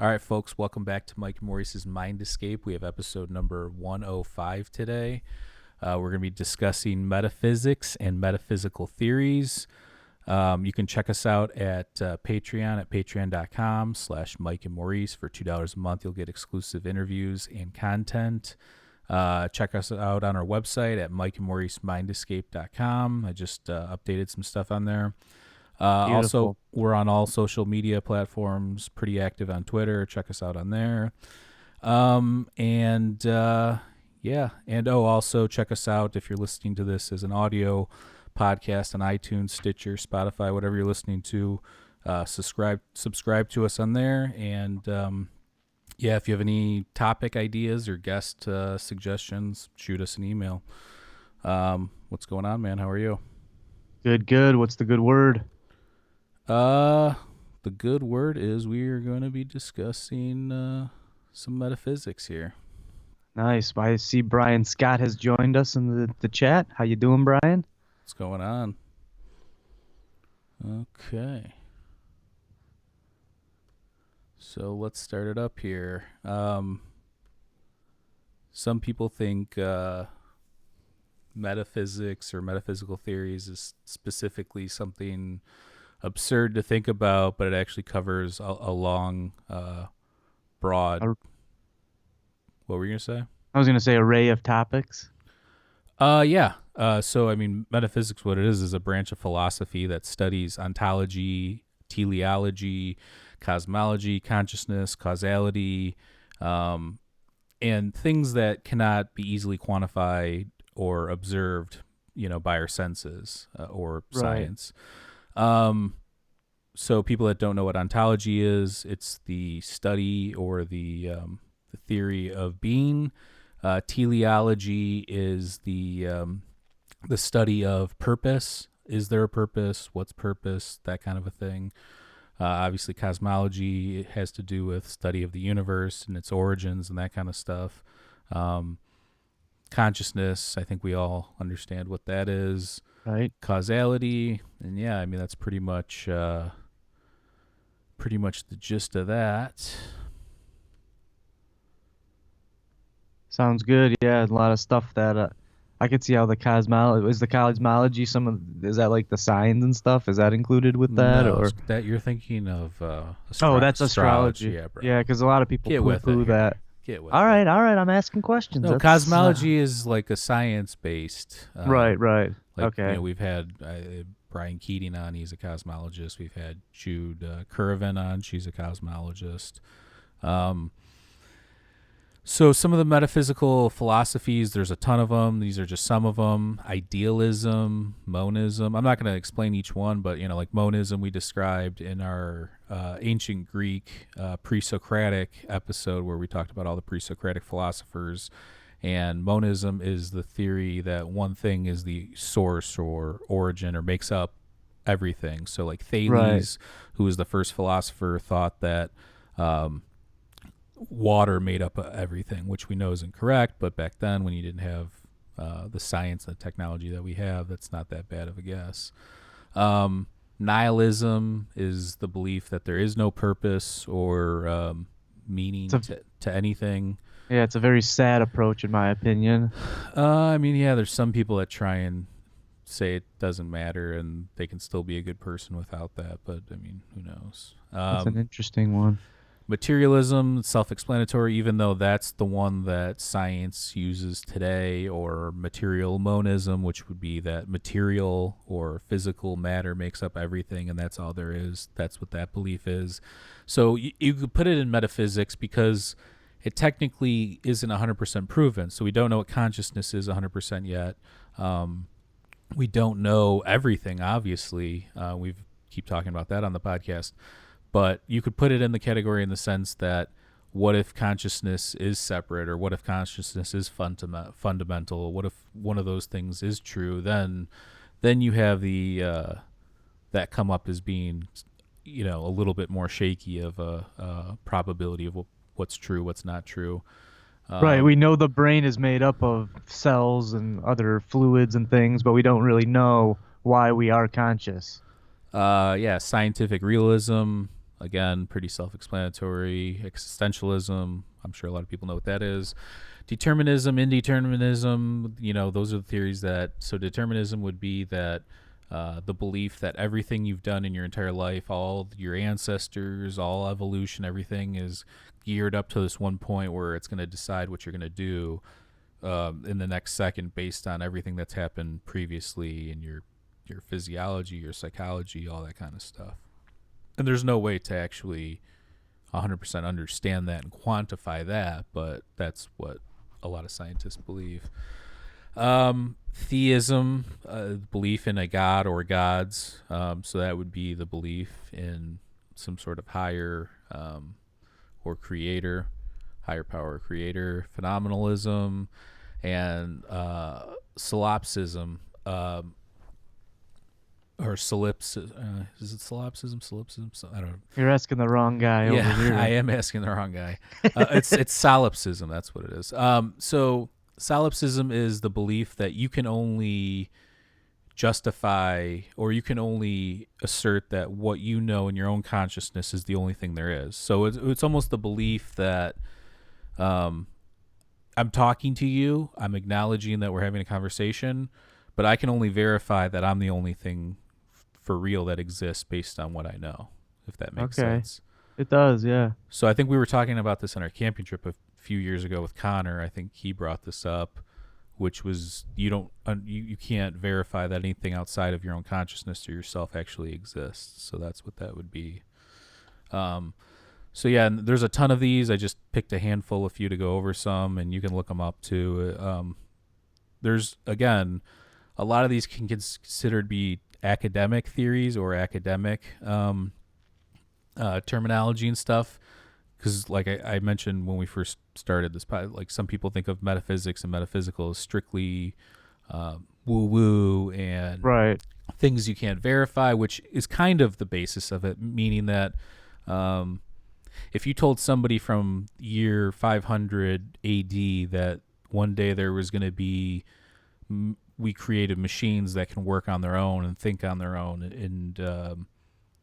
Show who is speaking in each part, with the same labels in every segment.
Speaker 1: All right, folks, welcome back to Mike Maurice's Mind Escape. We have episode number 105 today. We're going to be discussing metaphysics and metaphysical theories. You can check us out at Patreon at patreon.com/Mike and Maurice. For $2 a month, you'll get exclusive interviews and content. Check us out on our website at mikeandmauricemindescape.com. I just updated some stuff on there. Also, we're on all social media platforms, pretty active on Twitter. Check us out on there. Also check us out if you're listening to this as an audio podcast on iTunes, Stitcher, Spotify, whatever you're listening to. Subscribe to us on there. And if you have any topic ideas or guest suggestions, shoot us an email. What's going on, man? How are you?
Speaker 2: Good. What's the good word?
Speaker 1: The good word is we are going to be discussing some metaphysics here.
Speaker 2: Nice. I see Brian Scott has joined us in the chat. How you doing, Brian?
Speaker 1: What's going on? Okay. So let's start it up here. Some people think metaphysics or metaphysical theories is specifically something absurd to think about, but it actually covers a long, broad. What were you going to say?
Speaker 2: I was going to say array of topics.
Speaker 1: So, I mean, metaphysics, what it is a branch of philosophy that studies ontology, teleology, cosmology, consciousness, causality, and things that cannot be easily quantified or observed, by our senses or science. So people that don't know what ontology is, it's the study or the theory of being. Teleology is the study of purpose. Is there a purpose? What's purpose? That kind of a thing. Obviously, cosmology has to do with study of the universe and its origins and that kind of stuff. Consciousness, I think we all understand what that is.
Speaker 2: Right.
Speaker 1: Causality, and that's pretty much the gist of that.
Speaker 2: Sounds good. Yeah, a lot of stuff that I could see how the cosmology is is that like the signs and stuff? Is that included with that,
Speaker 1: no,
Speaker 2: or
Speaker 1: that you're thinking of?
Speaker 2: That's astrology.
Speaker 1: Yeah, bro.
Speaker 2: Yeah, because a lot of people poo-poo that.
Speaker 1: Get with
Speaker 2: all right. I'm asking questions.
Speaker 1: No, cosmology is like a science-based.
Speaker 2: Right.
Speaker 1: Like,
Speaker 2: okay.
Speaker 1: We've had Brian Keating on. He's a cosmologist. We've had Jude Curvin on. She's a cosmologist. So some of the metaphysical philosophies, there's a ton of them. These are just some of them. Idealism, monism. I'm not going to explain each one, but, like monism we described in our ancient Greek pre-Socratic episode where we talked about all the pre-Socratic philosophers. And monism is the theory that one thing is the source or origin or makes up everything. So like Thales, who was the first philosopher, thought that water made up everything, which we know is incorrect. But back then, when you didn't have the science and the technology that we have, that's not that bad of a guess. Nihilism is the belief that there is no purpose or meaning to anything.
Speaker 2: Yeah, it's a very sad approach, in my opinion.
Speaker 1: There's some people that try and say it doesn't matter and they can still be a good person without that, but who knows?
Speaker 2: That's an interesting one.
Speaker 1: Materialism, self-explanatory, even though that's the one that science uses today, or material monism, which would be that material or physical matter makes up everything and that's all there is. That's what that belief is. So you could put it in metaphysics because it technically isn't 100% proven. So we don't know what consciousness is 100% yet. We don't know everything, obviously. We keep talking about that on the podcast. But you could put it in the category in the sense that what if consciousness is separate, or what if consciousness is fundamental? What if one of those things is true? Then you have the that come up as being, a little bit more shaky of a probability of what's true, what's not true.
Speaker 2: Right. We know the brain is made up of cells and other fluids and things, but we don't really know why we are conscious.
Speaker 1: Scientific realism. again, pretty self-explanatory. Existentialism, I'm sure a lot of people know what that is. Determinism, indeterminism, those are the theories that. So determinism would be that the belief that everything you've done in your entire life, all your ancestors, all evolution, everything is geared up to this one point where it's going to decide what you're going to do in the next second based on everything that's happened previously in your physiology, your psychology, all that kind of stuff. And there's no way to actually 100% understand that and quantify that, but that's what a lot of scientists believe. Theism, belief in a god or gods. So that would be the belief in some sort of higher or creator, higher power creator. Phenomenalism and solipsism. Or solipsism. Is it solipsism? Solipsism? I don't know.
Speaker 2: You're asking the wrong guy over here.
Speaker 1: I am asking the wrong guy. It's solipsism. That's what it is. So solipsism is the belief that you can only justify or you can only assert that what you know in your own consciousness is the only thing there is. So it's almost the belief that I'm talking to you, I'm acknowledging that we're having a conversation, but I can only verify that I'm the only thing for real that exists based on what I know, if that makes sense.
Speaker 2: It does, yeah.
Speaker 1: So I think we were talking about this on our camping trip a few years ago with Connor. I think he brought this up, which was you can't verify that anything outside of your own consciousness or yourself actually exists. So that's what that would be. So yeah, and there's a ton of these. I just picked a handful of few to go over some, and you can look them up too. There's, again, a lot of these can be considered be academic theories or academic terminology and stuff. Because like I mentioned when we first started this, like some people think of metaphysics and metaphysical as strictly woo-woo and things you can't verify, which is kind of the basis of it, meaning that if you told somebody from year 500 AD that one day there was going to be we created machines that can work on their own and think on their own and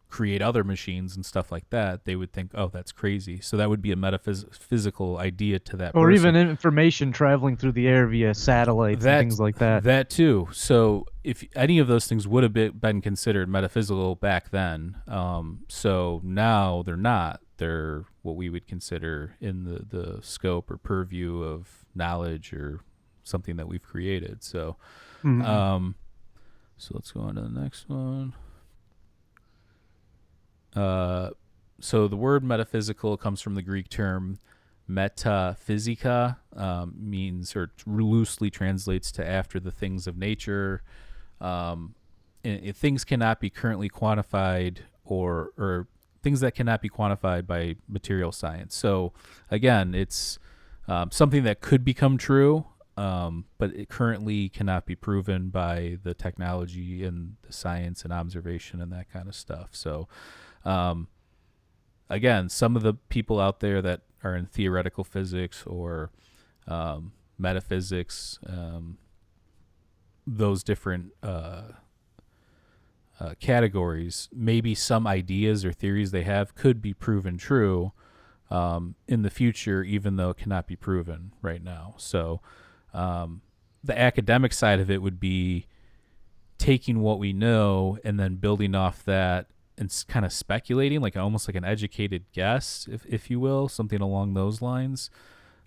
Speaker 1: create other machines and stuff like that, they would think, oh, that's crazy. So that would be a metaphysical idea to that person.
Speaker 2: Or even information traveling through the air via satellites and things like that.
Speaker 1: That too. So if any of those things would have been considered metaphysical back then, so now they're not. They're what we would consider in the scope or purview of knowledge or something that we've created. So so let's go on to the next one. So the word metaphysical comes from the Greek term metaphysica, means or loosely translates to after the things of nature. Things cannot be currently quantified or things that cannot be quantified by material science. So again, it's something that could become true, but it currently cannot be proven by the technology and the science and observation and that kind of stuff. So again, some of the people out there that are in theoretical physics or metaphysics, those different categories, maybe some ideas or theories they have could be proven true in the future, even though it cannot be proven right now. So the academic side of it would be taking what we know and then building off that and kind of speculating, like almost like an educated guess, if you will, something along those lines.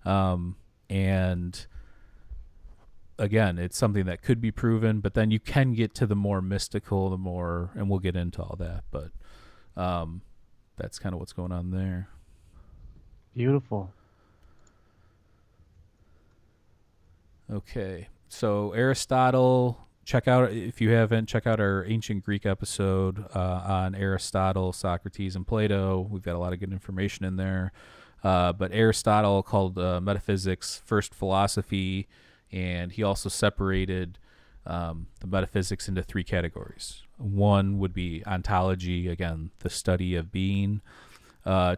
Speaker 1: And again, it's something that could be proven, but then you can get to the more mystical, and we'll get into all that, but that's kind of what's going on there.
Speaker 2: Beautiful.
Speaker 1: Okay, so Aristotle, if you haven't, check out our ancient Greek episode on Aristotle, Socrates, and Plato. We've got a lot of good information in there. But Aristotle called metaphysics first philosophy, and he also separated the metaphysics into three categories. One would be ontology, again, the study of being.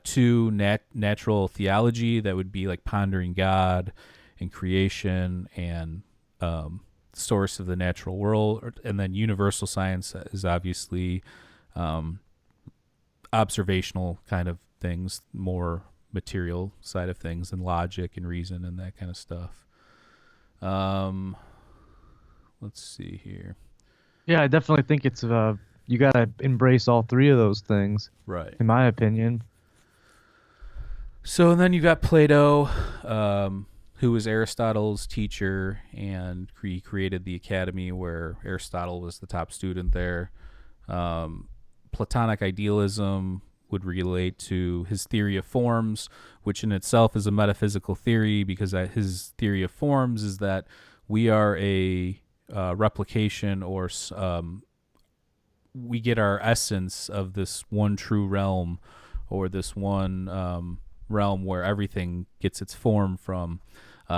Speaker 1: Two, natural theology, that would be like pondering God and creation and source of the natural world. And then universal science is obviously observational kind of things, more material side of things, and logic and reason and that kind of stuff. Let's see here.
Speaker 2: Yeah, I definitely think it's you gotta embrace all three of those things,
Speaker 1: Right.
Speaker 2: in my opinion.
Speaker 1: So and then you got Plato, who was Aristotle's teacher, and he created the academy where Aristotle was the top student there. Platonic idealism would relate to his theory of forms, which in itself is a metaphysical theory, because his theory of forms is that we are a replication, or we get our essence of this one true realm, or this one realm where everything gets its form from.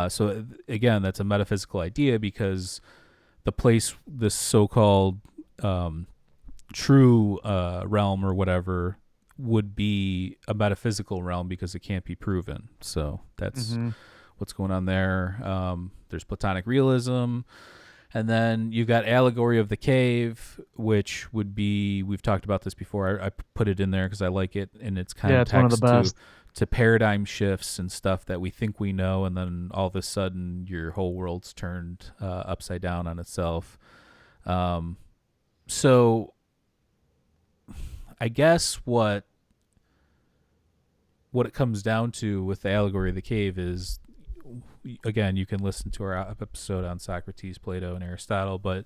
Speaker 1: So again, that's a metaphysical idea, because the place, this so-called true realm or whatever, would be a metaphysical realm because it can't be proven. So that's what's going on there. There's Platonic realism. And then you've got allegory of the cave, which would be, we've talked about this before. I put it in there because I like it in its context.
Speaker 2: Yeah, it's one of the best.
Speaker 1: To paradigm shifts and stuff that we think we know, and then all of a sudden your whole world's turned upside down on itself. So I guess what it comes down to with the allegory of the cave is, again, you can listen to our episode on Socrates, Plato, and Aristotle, but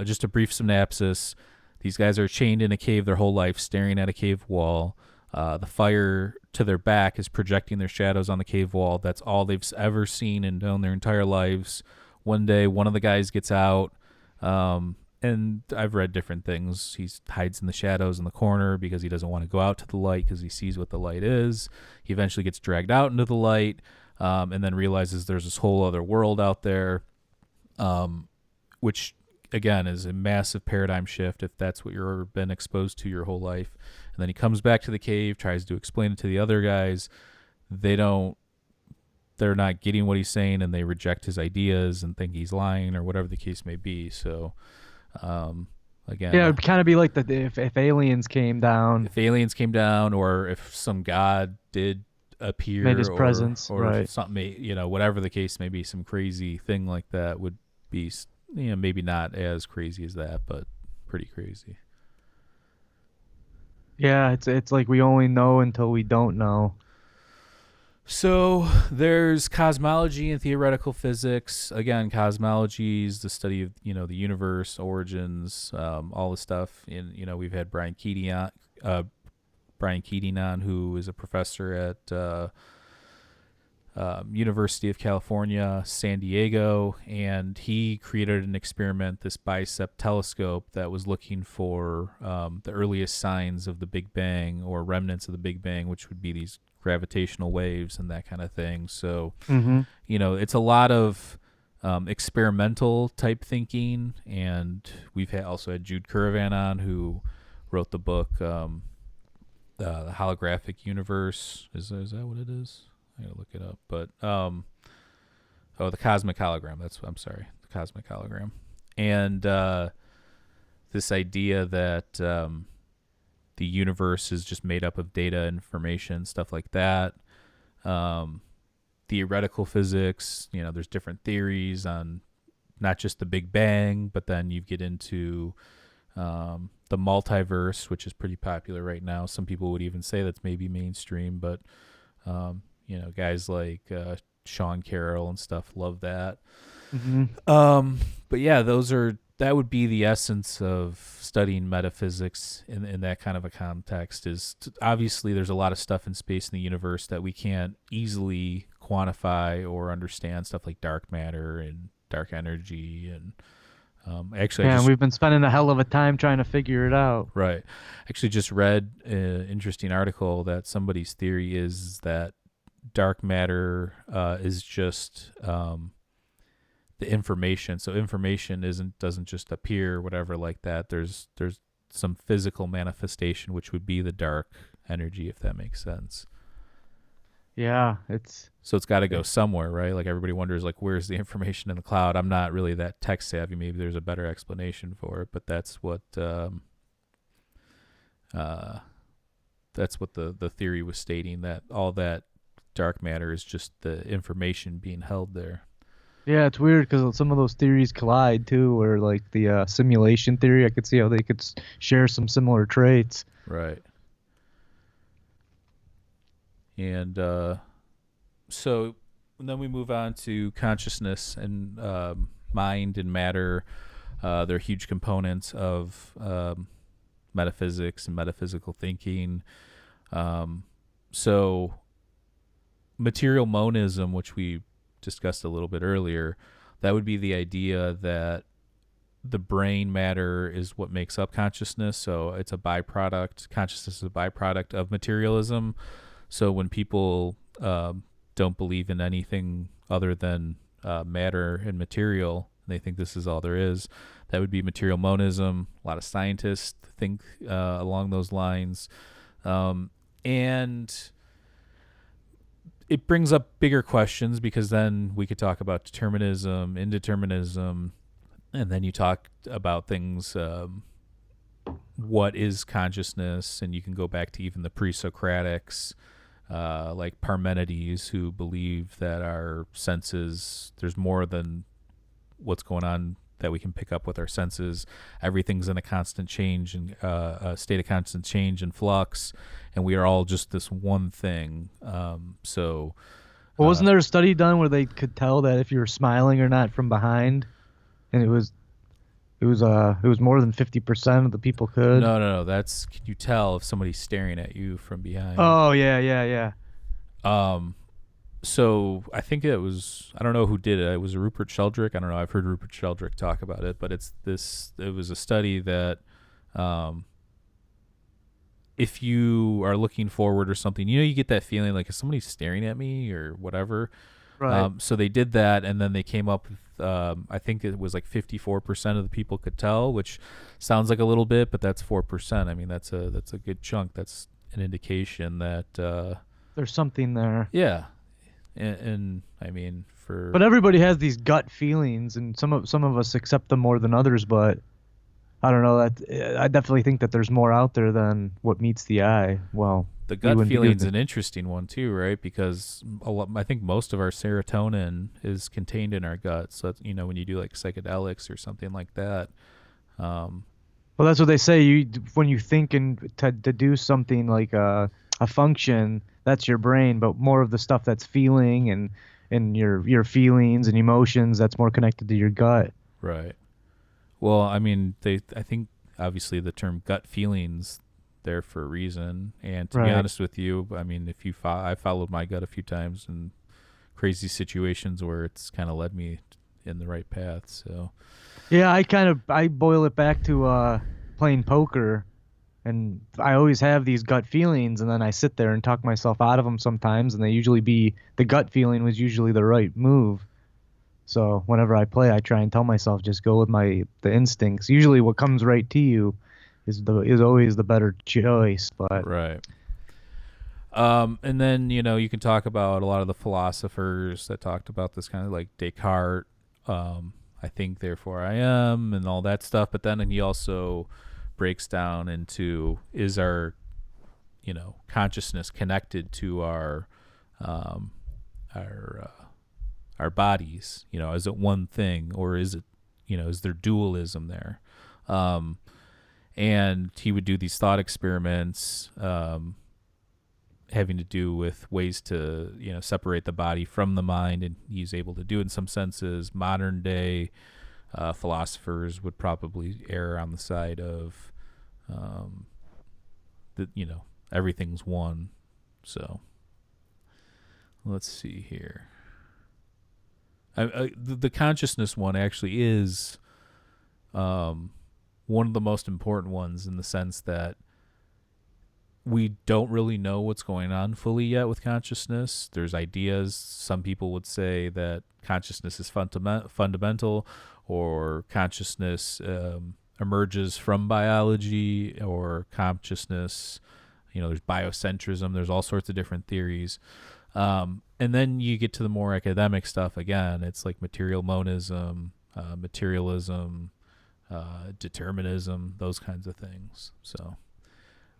Speaker 1: just a brief synopsis. These guys are chained in a cave their whole life, staring at a cave wall. The fire to their back is projecting their shadows on the cave wall. That's all they've ever seen and known their entire lives. One day, one of the guys gets out, and I've read different things. He hides in the shadows in the corner because he doesn't want to go out to the light because he sees what the light is. He eventually gets dragged out into the light, and then realizes there's this whole other world out there, which, again, is a massive paradigm shift if that's what you've been exposed to your whole life. And then he comes back to the cave, tries to explain it to the other guys. They're not getting what he's saying, and they reject his ideas and think he's lying or whatever the case may be. So, again,
Speaker 2: Yeah, it'd kind of be like if aliens came down.
Speaker 1: If aliens came down, or if some god did appear,
Speaker 2: made his presence,
Speaker 1: or
Speaker 2: right.
Speaker 1: something, whatever the case may be, some crazy thing like that would be, maybe not as crazy as that, but pretty crazy.
Speaker 2: Yeah, it's like we only know until we don't know.
Speaker 1: So there's cosmology and theoretical physics. Again, cosmology is the study of the universe, origins, all the stuff. And we've had Brian Keating on, who is a professor at University of California, San Diego, and he created an experiment, this bicep telescope, that was looking for the earliest signs of the Big Bang, or remnants of the Big Bang, which would be these gravitational waves and that kind of thing. So, it's a lot of experimental type thinking, and we've also had Jude Currivan on, who wrote the book, The Holographic Universe. Is that what it is? I gotta look it up, but the Cosmic Hologram. I'm sorry, the Cosmic Hologram, and this idea that the universe is just made up of data, information, stuff like that. Theoretical physics. There's different theories on not just the Big Bang, but then you get into the multiverse, which is pretty popular right now. Some people would even say that's maybe mainstream, but guys like Sean Carroll and stuff love that. But yeah, that would be the essence of studying metaphysics in that kind of a context. Obviously there's a lot of stuff in space in the universe that we can't easily quantify or understand, stuff like dark matter and dark energy, and
Speaker 2: we've been spending a hell of a time trying to figure it out.
Speaker 1: Right. Actually just read an interesting article that somebody's theory is that dark matter is just the information. So information doesn't just appear or whatever like that. There's some physical manifestation, which would be the dark energy, if that makes sense.
Speaker 2: Yeah, it's
Speaker 1: got to go somewhere, right? Like everybody wonders, like, where's the information in the cloud? I'm not really that tech savvy. Maybe there's a better explanation for it, but that's what That's what the theory was stating, that all that dark matter is just the information being held there.
Speaker 2: Yeah, it's weird because some of those theories collide too, or like the simulation theory. I could see how they could share some similar traits.
Speaker 1: Right. And so then we move on to consciousness and mind and matter. They're huge components of metaphysics and metaphysical thinking. So material monism, which we discussed a little bit earlier, that would be the idea that the brain matter is what makes up consciousness. So it's a byproduct. Consciousness is a byproduct of materialism. So when people don't believe in anything other than matter and material, and they think this is all there is, that would be material monism. A lot of scientists think along those lines. And it brings up bigger questions, because then we could talk about determinism, indeterminism, and then you talk about things, what is consciousness, and you can go back to even the pre-Socratics, like Parmenides, who believe that our senses, there's more than what's going on that we can pick up with our senses. Everything's in a constant change, and a state of constant change and flux, and we are all just this one thing. So,
Speaker 2: Well, wasn't there a study done where they could tell that if you were smiling or not from behind, and it was more than 50% of the people could.
Speaker 1: no. That's, can you tell if somebody's staring at you from behind?
Speaker 2: Oh yeah.
Speaker 1: So I think it was, I don't know who did it. It was Rupert Sheldrake. I don't know. I've heard Rupert Sheldrake talk about it, but it was a study that, if you are looking forward or something, you get that feeling like, is somebody staring at me or whatever.
Speaker 2: Right.
Speaker 1: So they did that, and then they came up with, I think it was like 54% of the people could tell, which sounds like a little bit, but that's 4%. I mean, that's a good chunk. That's an indication that,
Speaker 2: There's something there.
Speaker 1: yeah. And I mean,
Speaker 2: But everybody has these gut feelings, and some of us accept them more than others. But I don't know, that I definitely think that there's more out there than what meets the eye. Well,
Speaker 1: the
Speaker 2: you
Speaker 1: gut
Speaker 2: wouldn't be doing
Speaker 1: feeling's
Speaker 2: it.
Speaker 1: an interesting one too, right? Because I think most of our serotonin is contained in our gut. So that's, when you do like psychedelics or something like that.
Speaker 2: Well, that's what they say. When you think and to do something like a function, that's your brain. But more of the stuff that's feeling and your feelings and emotions, that's more connected to your gut.
Speaker 1: Right. Well, I mean, I think obviously the term gut feelings there for a reason. And to be
Speaker 2: Right.
Speaker 1: honest with you, I mean, I followed my gut a few times in crazy situations where it's kind of led me in the right path. So,
Speaker 2: Yeah, I boil it back to playing poker, and I always have these gut feelings, and then I sit there and talk myself out of them sometimes, and the gut feeling was usually the right move. So whenever I play, I try and tell myself just go with the instincts. Usually, what comes right to you is always the better choice. But
Speaker 1: right. And then, you can talk about a lot of the philosophers that talked about this, kind of like Descartes, I think, therefore I am, and all that stuff. But then he also breaks down into, is our, consciousness connected to our bodies? Is it one thing, or is it, is there dualism there? And he would do these thought experiments, having to do with ways to, separate the body from the mind, and he's able to do it in some senses. Modern day philosophers would probably err on the side of that, everything's one. So let's see here. The consciousness one actually is one of the most important ones, in the sense that we don't really know what's going on fully yet with consciousness. There's ideas. Some people would say that consciousness is fundamental, or consciousness emerges from biology, or consciousness, there's biocentrism. There's all sorts of different theories. And then you get to the more academic stuff. Again, it's like material monism, materialism, determinism, those kinds of things. So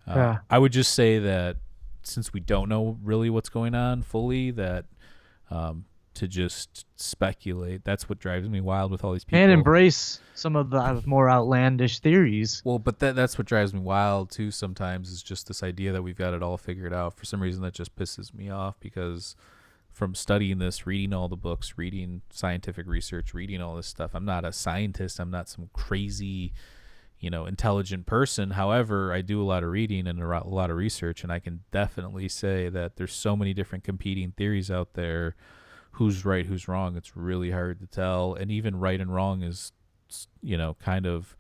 Speaker 2: Yeah.
Speaker 1: I would just say that since we don't know really what's going on fully, that to just speculate, that's what drives me wild with all these people.
Speaker 2: And embrace some of the more outlandish theories.
Speaker 1: Well, but that's what drives me wild too sometimes, is just this idea that we've got it all figured out. For some reason that just pisses me off, because from studying this, reading all the books, reading scientific research, reading all this stuff, I'm not a scientist, I'm not some crazy, intelligent person. However, I do a lot of reading and a lot of research, and I can definitely say that there's so many different competing theories out there. Who's right, who's wrong? It's really hard to tell. And even right and wrong is, kind of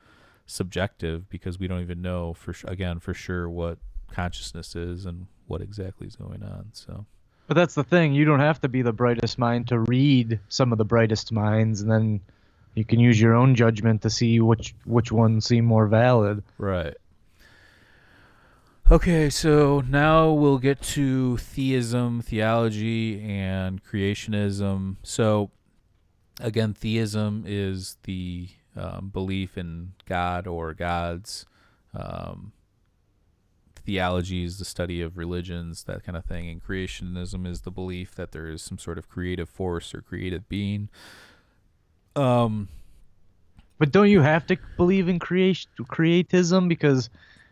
Speaker 1: subjective, because we don't even know for sure what consciousness is and what exactly is going on. So,
Speaker 2: But that's the thing. You don't have to be the brightest mind to read some of the brightest minds, and then you can use your own judgment to see which ones seem more valid.
Speaker 1: right. Okay, so now we'll get to theism, theology, and creationism. So, again, theism is the belief in God or gods. Theology is the study of religions, that kind of thing. And creationism is the belief that there is some sort of creative force or creative being.
Speaker 2: But don't you have to believe in creatism? Because,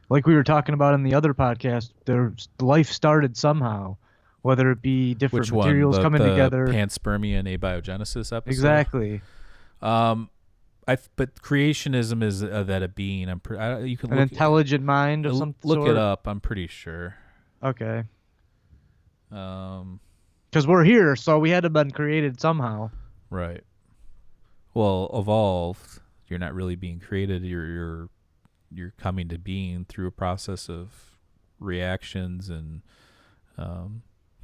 Speaker 2: like we were talking about in the other podcast, life started somehow, whether it be different
Speaker 1: Which one?
Speaker 2: materials coming together.
Speaker 1: Panspermia and abiogenesis episode?
Speaker 2: Exactly.
Speaker 1: But creationism is that a being. You can
Speaker 2: An intelligent mind of some
Speaker 1: look
Speaker 2: sort.
Speaker 1: it up. I'm pretty sure.
Speaker 2: Okay.
Speaker 1: Um,
Speaker 2: Because we're here, so we had to have been created somehow.
Speaker 1: right. Well, evolved. You're not really being created. You're coming to being through a process of reactions, and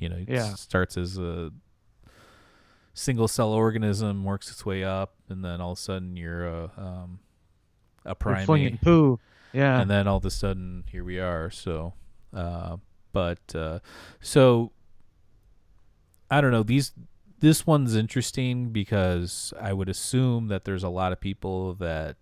Speaker 1: it starts as a single cell organism, works its way up, and then all of a sudden you're a primate.
Speaker 2: Flinging poo. Yeah.
Speaker 1: And then all of a sudden here we are. So, so I don't know. This one's interesting because I would assume that there's a lot of people that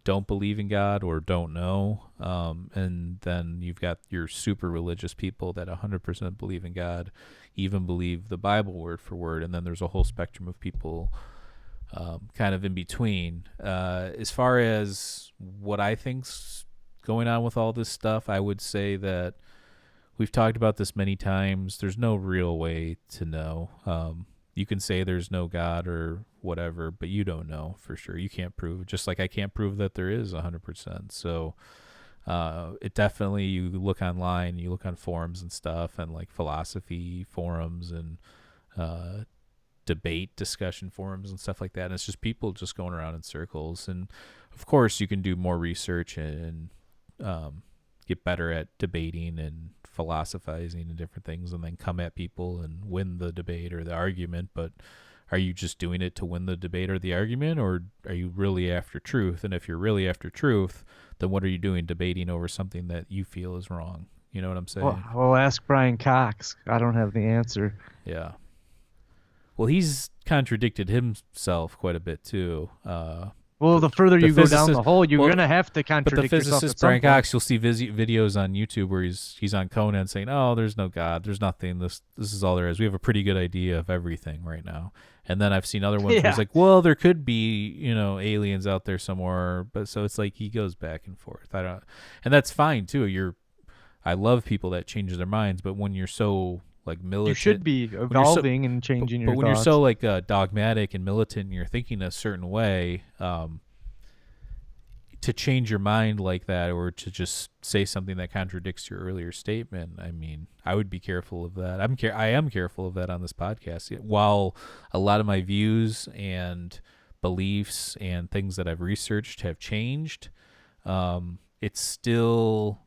Speaker 1: don't believe in God or don't know. And then you've got your super religious people that 100% believe in God, even believe the Bible word for word. And then there's a whole spectrum of people kind of in between. As far as what I think's going on with all this stuff, I would say that we've talked about this many times. There's no real way to know. You can say there's no God or whatever, but you don't know for sure. You can't prove it, just like I can't prove that there is 100%. So it definitely, you look online, you look on forums and stuff, and like philosophy forums and debate discussion forums and stuff like that. And it's just people just going around in circles. And of course, you can do more research and get better at debating and philosophizing and different things, and then come at people and win the debate or the argument. But are you just doing it to win the debate or the argument, or are you really after truth? And if you're really after truth, then what are you doing debating over something that you feel is wrong? You know what I'm saying?
Speaker 2: Well, ask Brian Cox. I don't have the answer.
Speaker 1: Yeah. Well, he's contradicted himself quite a bit too.
Speaker 2: Well, the further you go down the hole, you're going to have to
Speaker 1: But the
Speaker 2: contradict yourself.
Speaker 1: physicist Brian Cox, you'll see videos on YouTube where he's on Conan saying, "Oh, there's no God, there's nothing. This is all there is. We have a pretty good idea of everything right now." And then I've seen other ones where it's like, "Well, there could be, aliens out there somewhere." But so it's like he goes back and forth. And that's fine too. I love people that change their minds, but when you're so like militant,
Speaker 2: you should be evolving and changing your
Speaker 1: thoughts. But when you're so like dogmatic and militant, and you're thinking a certain way, to change your mind like that, or to just say something that contradicts your earlier statement, I mean, I would be careful of that. I am careful of that on this podcast. While a lot of my views and beliefs and things that I've researched have changed, it's still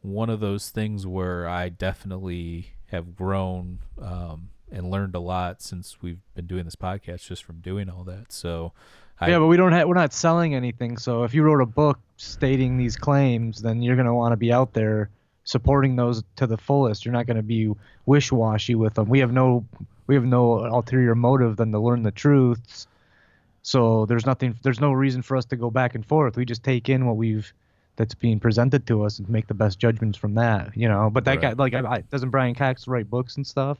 Speaker 1: one of those things where I definitely have grown and learned a lot since we've been doing this podcast, just from doing all that. So
Speaker 2: but we're not selling anything. So if you wrote a book stating these claims, then you're going to want to be out there supporting those to the fullest. You're not going to be wish-washy with them. We have no ulterior motive than to learn the truths. So there's no reason for us to go back and forth. We just take in what we've that's being presented to us and make the best judgments from that, you know. But that guy,
Speaker 1: Right.
Speaker 2: like, doesn't Brian Cox write books and stuff?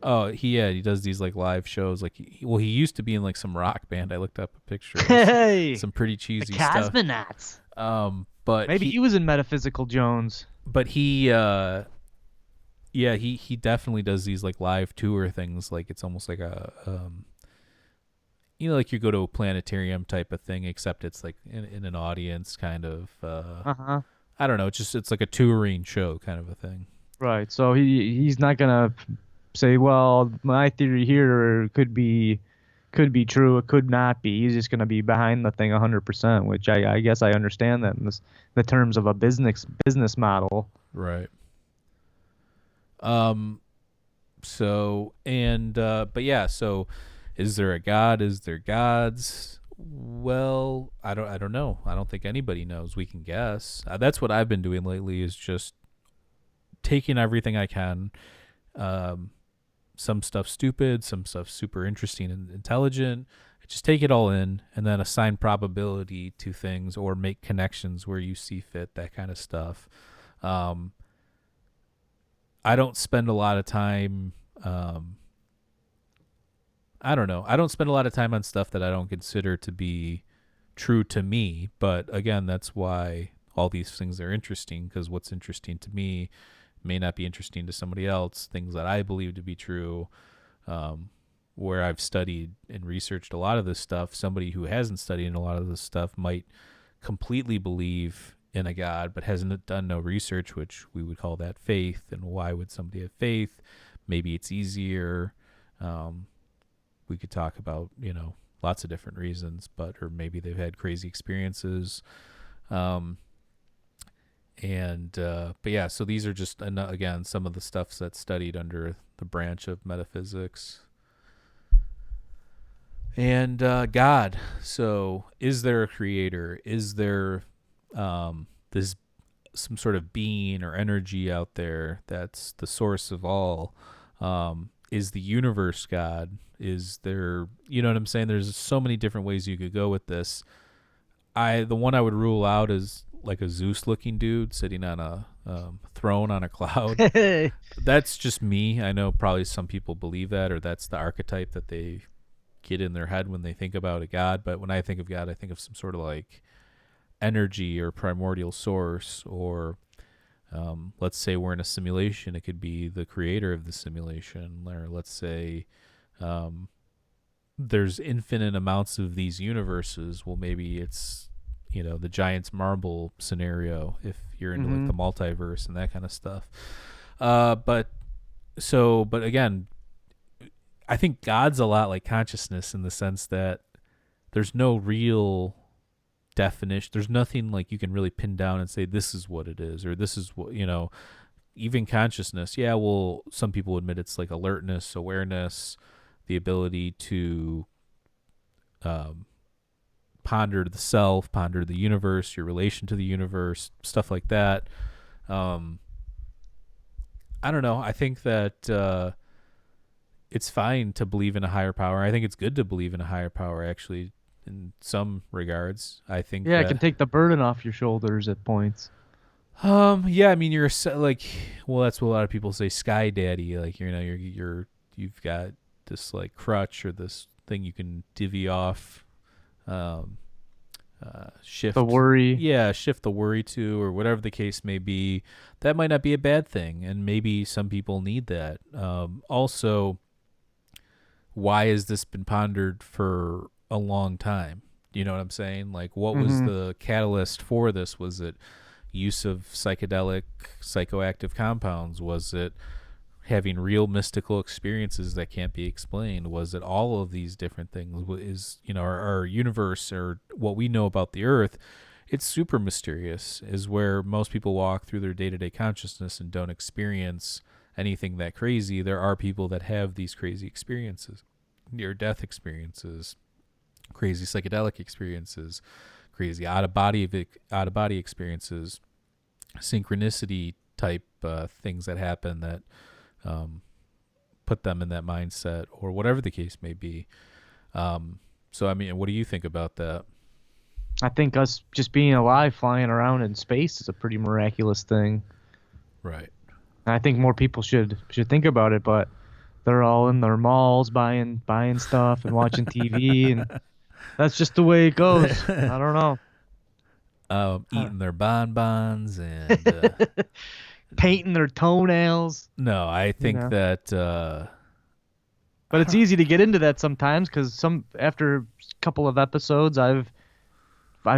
Speaker 1: Oh, he does these like live shows. Like, he used to be in like some rock band. I looked up a picture. It was
Speaker 2: Hey,
Speaker 1: some pretty
Speaker 2: the
Speaker 1: cheesy stuff.
Speaker 2: cosmonauts.
Speaker 1: But
Speaker 2: Maybe he was in Metaphysical Jones.
Speaker 1: he, yeah, he definitely does these like live tour things. Like, it's almost like a, like you go to a planetarium type of thing, except it's like in an audience kind of.
Speaker 2: Uh-huh.
Speaker 1: I don't know. It's like a touring show kind of a thing.
Speaker 2: Right. So he's not gonna say, well, my theory here could be true, it could not be. He's just gonna be behind the thing 100%, which I guess I understand that in the terms of a business model.
Speaker 1: Right. Um. So and but yeah. So, is there a God? Is there gods? Well, I don't know. I don't think anybody knows. We can guess. That's what I've been doing lately. Is just taking everything I can. Um, some stuff stupid, some stuff super interesting and intelligent. Just take it all in and then assign probability to things or make connections where you see fit, that kind of stuff. Um, I don't spend a lot of time. I don't know. I don't spend a lot of time on stuff that I don't consider to be true to me. But again, that's why all these things are interesting, because what's interesting to me may not be interesting to somebody else. Things that I believe to be true, where I've studied and researched a lot of this stuff, somebody who hasn't studied a lot of this stuff might completely believe in a God but hasn't done no research, which we would call that faith. And why would somebody have faith? Maybe it's easier. We could talk about, lots of different reasons, or maybe they've had crazy experiences. But yeah, so these are just, again, some of the stuff that's studied under the branch of metaphysics. And God. So, is there a creator? Is there this some sort of being or energy out there that's the source of all? Is the universe God? Is there, you know what I'm saying? There's so many different ways you could go with this. The one I would rule out is like a Zeus-looking dude sitting on a throne on a cloud. That's just me. I know probably some people believe that, or that's the archetype that they get in their head when they think about a God. But when I think of God, I think of some sort of like energy or primordial source, or let's say we're in a simulation. It could be the creator of the simulation, or let's say there's infinite amounts of these universes. Well, maybe it's the giant's marble scenario if you're into like the multiverse and that kind of stuff. But again, I think God's a lot like consciousness in the sense that there's no real definition. There's nothing like you can really pin down and say this is what it is, or this is what, even consciousness. Yeah, well, some people admit it's like alertness, awareness, the ability to ponder the self, ponder the universe, your relation to the universe, stuff like that. I don't know. I think that it's fine to believe in a higher power. I think it's good to believe in a higher power, actually, in some regards. I think
Speaker 2: Yeah, it
Speaker 1: that
Speaker 2: can take the burden off your shoulders at points.
Speaker 1: yeah, I mean, you're like, well, that's what a lot of people say, sky daddy. Like, you've got this like crutch or this thing you can divvy off, shift
Speaker 2: The worry.
Speaker 1: yeah, shift the worry to, or whatever the case may be. That might not be a bad thing, and maybe some people need that. Also, why has this been pondered for a long time? You know what I'm saying? Like, what was the catalyst for this? Was it use of psychedelic, psychoactive compounds? Was it having real mystical experiences that can't be explained? Was it all of these different things? Is our universe, or what we know about the earth, it's super mysterious, is where most people walk through their day-to-day consciousness and don't experience anything that crazy. There are people that have these crazy experiences, near-death experiences, crazy psychedelic experiences, crazy out-of-body experiences, synchronicity type things that happen that put them in that mindset, or whatever the case may be. So, I mean, what do you think about that?
Speaker 2: I think us just being alive, flying around in space is a pretty miraculous thing.
Speaker 1: Right.
Speaker 2: And I think more people should think about it, but they're all in their malls buying stuff and watching TV, and that's just the way it goes. I don't know.
Speaker 1: Eating their bonbons and
Speaker 2: Painting their toenails,
Speaker 1: no, I
Speaker 2: you
Speaker 1: think
Speaker 2: know.
Speaker 1: that
Speaker 2: But
Speaker 1: I
Speaker 2: it's
Speaker 1: don't.
Speaker 2: easy to get into that sometimes because some after a couple of episodes, I've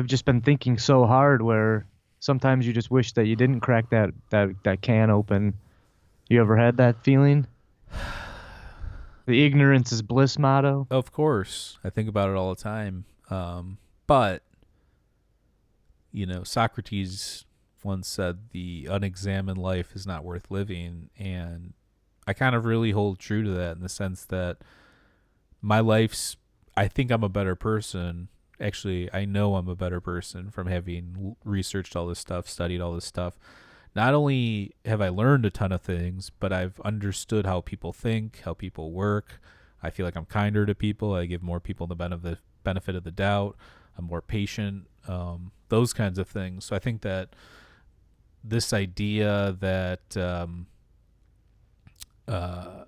Speaker 2: just been thinking so hard where sometimes you just wish that you didn't crack that can open. You ever had that feeling? The ignorance is bliss motto.
Speaker 1: Of course, I think about it all the time. But Socrates once said the unexamined life is not worth living, and I kind of really hold true to that in the sense that my life's. I think I'm a better person. Actually, I know I'm a better person from having researched all this stuff, studied all this stuff. Not only have I learned a ton of things, but I've understood how people think, how people work. I feel like I'm kinder to people. I give more people the benefit of the doubt. I'm more patient. Those kinds of things. So I think that this idea that uh,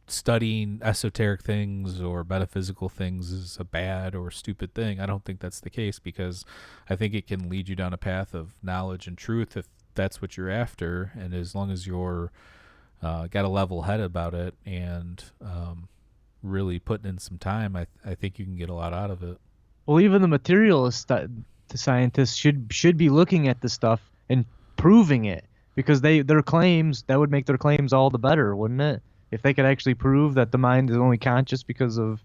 Speaker 1: studying esoteric things or metaphysical things is a bad or stupid thing. I don't think that's the case because I think it can lead you down a path of knowledge and truth if that's what you're after. And as long as you're got a level head about it and really putting in some time, I think you can get a lot out of it.
Speaker 2: Well, even the materialist the scientists should be looking at this stuff and proving it because their claims that would make their claims all the better, wouldn't it? If they could actually prove that the mind is only conscious because of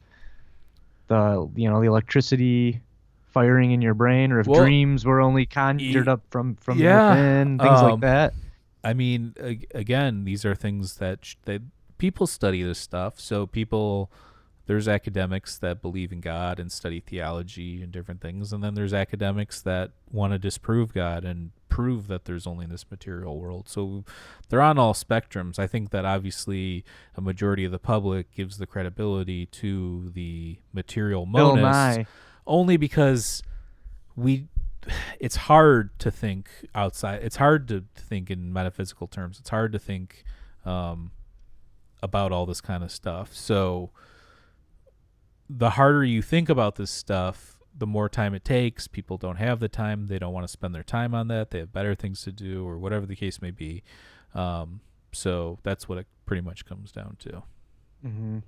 Speaker 2: the electricity firing in your brain, or if
Speaker 1: Well,
Speaker 2: dreams were only conjured up from
Speaker 1: yeah.
Speaker 2: within, things like that.
Speaker 1: I mean, again, these are things that people study this stuff. So there's academics that believe in God and study theology and different things, and then there's academics that want to disprove God and prove that there's only this material world. So they're on all spectrums. I think that obviously a majority of the public gives the credibility to the material
Speaker 2: Bill
Speaker 1: monists
Speaker 2: Nye.
Speaker 1: only because we it's hard to think outside. It's hard to think in metaphysical terms. It's hard to think um, about all this kind of stuff. So the harder you think about this stuff, the more time it takes. People don't have the time. They don't want to spend their time on that. They have better things to do, or whatever the case may be. So that's what it pretty much comes down to.
Speaker 2: Hmm.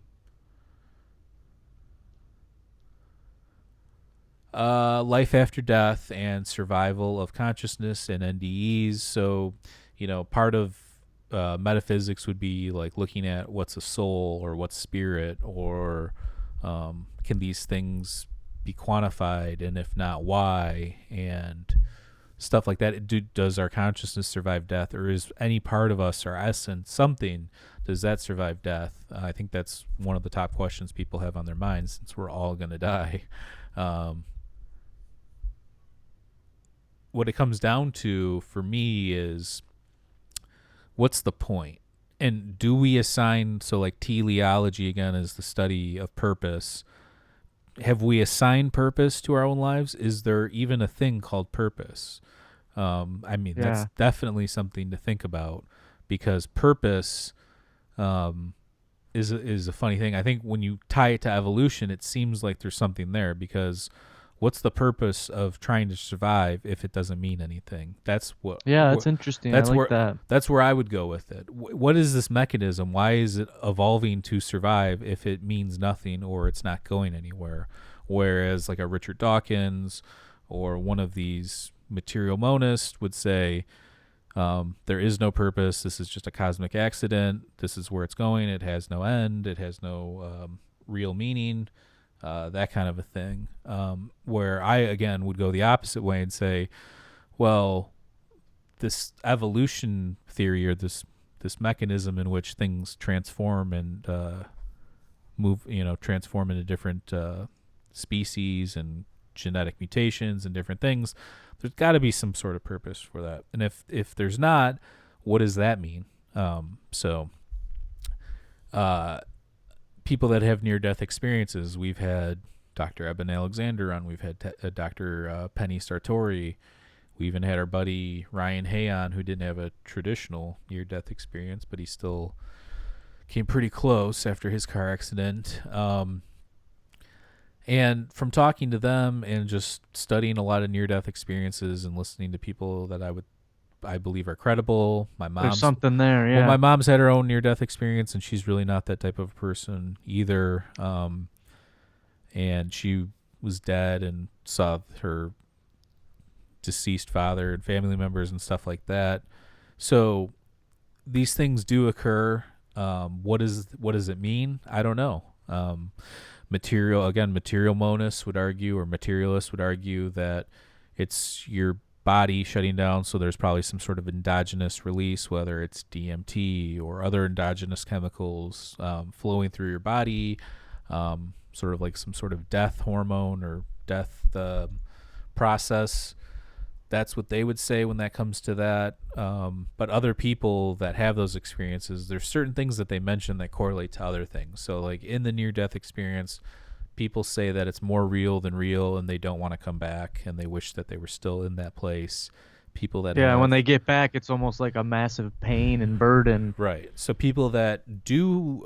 Speaker 1: Life after death and survival of consciousness and NDEs. So, part of metaphysics would be like looking at what's a soul or what's spirit, or can these things be quantified, and if not, why, and stuff like that. Does our consciousness survive death, or is any part of us, our essence, something, does that survive death? I think that's one of the top questions people have on their minds since we're all going to die. Um, what it comes down to for me is what's the point? And do we assign, so like teleology again is the study of purpose. Have we assigned purpose to our own lives? Is there even a thing called purpose? I mean, that's
Speaker 2: Yeah.
Speaker 1: definitely something to think about because purpose is a funny thing. I think when you tie it to evolution, it seems like there's something there because what's the purpose of trying to survive if it doesn't mean anything?
Speaker 2: Yeah, that's interesting. I
Speaker 1: That's
Speaker 2: like
Speaker 1: where
Speaker 2: that.
Speaker 1: that's where I would go with it. What is this mechanism? Why is it evolving to survive if it means nothing or it's not going anywhere? Whereas like a Richard Dawkins or one of these material monists would say, there is no purpose. This is just a cosmic accident. This is where it's going. It has no end. It has no real meaning. That kind of a thing. Where I again would go the opposite way and say, well, this evolution theory or this mechanism in which things transform and transform into different species and genetic mutations and different things. There's got to be some sort of purpose for that. And if there's not, what does that mean? So people that have near death experiences, we've had Dr. Eben Alexander on. We've had Dr. Penny Sartori. We even had our buddy Ryan Hay on, who didn't have a traditional near-death experience, but he still came pretty close after his car accident. And from talking to them and just studying a lot of near-death experiences and listening to people that I believe are credible.
Speaker 2: There's something there, yeah.
Speaker 1: Well, my mom's had her own near-death experience, and she's really not that type of person either. And she was dead and saw her deceased father and family members and stuff like that. So these things do occur. What does it mean? I don't know. Material monists would argue, or materialists would argue, that it's your body shutting down, so there's probably some sort of endogenous release, whether it's DMT or other endogenous chemicals flowing through your body, sort of like some sort of death hormone or death process. That's what they would say when that comes to that. But other people that have those experiences, there's certain things that they mention that correlate to other things. So like in the near-death experience, people say that it's more real than real, and they don't want to come back, and they wish that they were still in that place. People that
Speaker 2: when they get back, it's almost like a massive pain and burden.
Speaker 1: Right. So people that do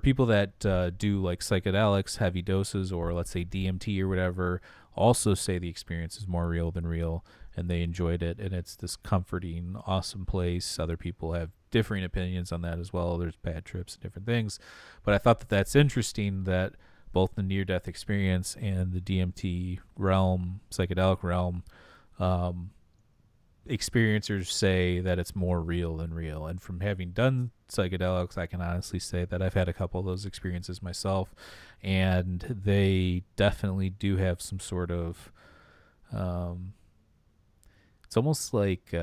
Speaker 1: people that do like psychedelics, heavy doses, or let's say DMT or whatever, also say the experience is more real than real, and they enjoyed it, and it's this comforting, awesome place. Other people have differing opinions on that as well. There's bad trips and different things. But I thought that that's interesting, that both the near-death experience and the DMT realm, psychedelic realm, experiencers say that it's more real than real. And from having done psychedelics, I can honestly say that I've had a couple of those experiences myself, and they definitely do have some sort of it's almost like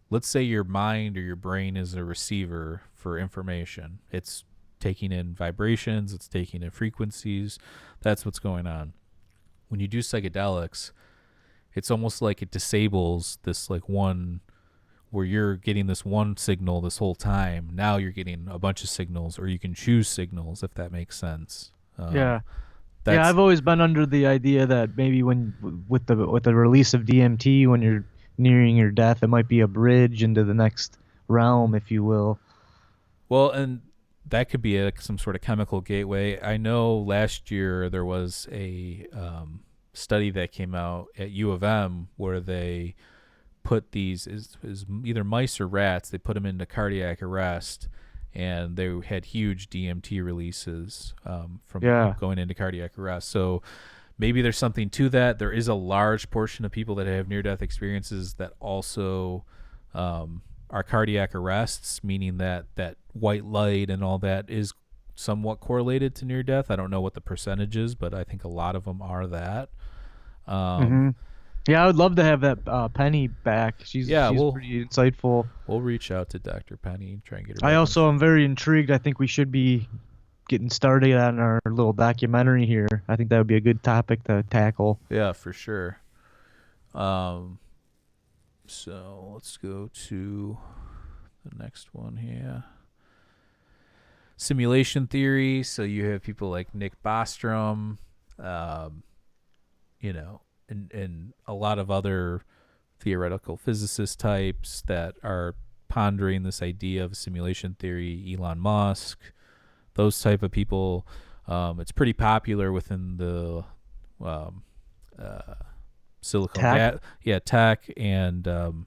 Speaker 1: let's say your mind or your brain is a receiver for information. It's taking in vibrations, it's taking in frequencies. That's what's going on. When you do psychedelics, it's almost like it disables this like one, where you're getting this one signal this whole time. Now you're getting a bunch of signals, or you can choose signals, if that makes sense.
Speaker 2: Yeah, I've always been under the idea that maybe when with the release of DMT, when you're nearing your death, it might be a bridge into the next realm, if you will.
Speaker 1: Well, and that could be some sort of chemical gateway. I know last year there was a study that came out at U of M where they put these is either mice or rats. They put them into cardiac arrest, and they had huge DMT releases from going into cardiac arrest. So maybe there's something to that. There is a large portion of people that have near-death experiences that also are cardiac arrests, meaning that white light and all that is somewhat correlated to near-death. I don't know what the percentage is, but I think a lot of them are that.
Speaker 2: Yeah, I would love to have that Penny back. She's pretty insightful.
Speaker 1: We'll reach out to Dr. Penny and try and get her
Speaker 2: I
Speaker 1: back.
Speaker 2: also am very intrigued. I think we should be getting started on our little documentary here. I think that would be a good topic to tackle.
Speaker 1: Yeah, for sure. So let's go to the next one here. Simulation theory. So you have people like Nick Bostrom, and a lot of other theoretical physicist types that are pondering this idea of simulation theory. Elon Musk, those type of people. It's pretty popular within the Silicon tech and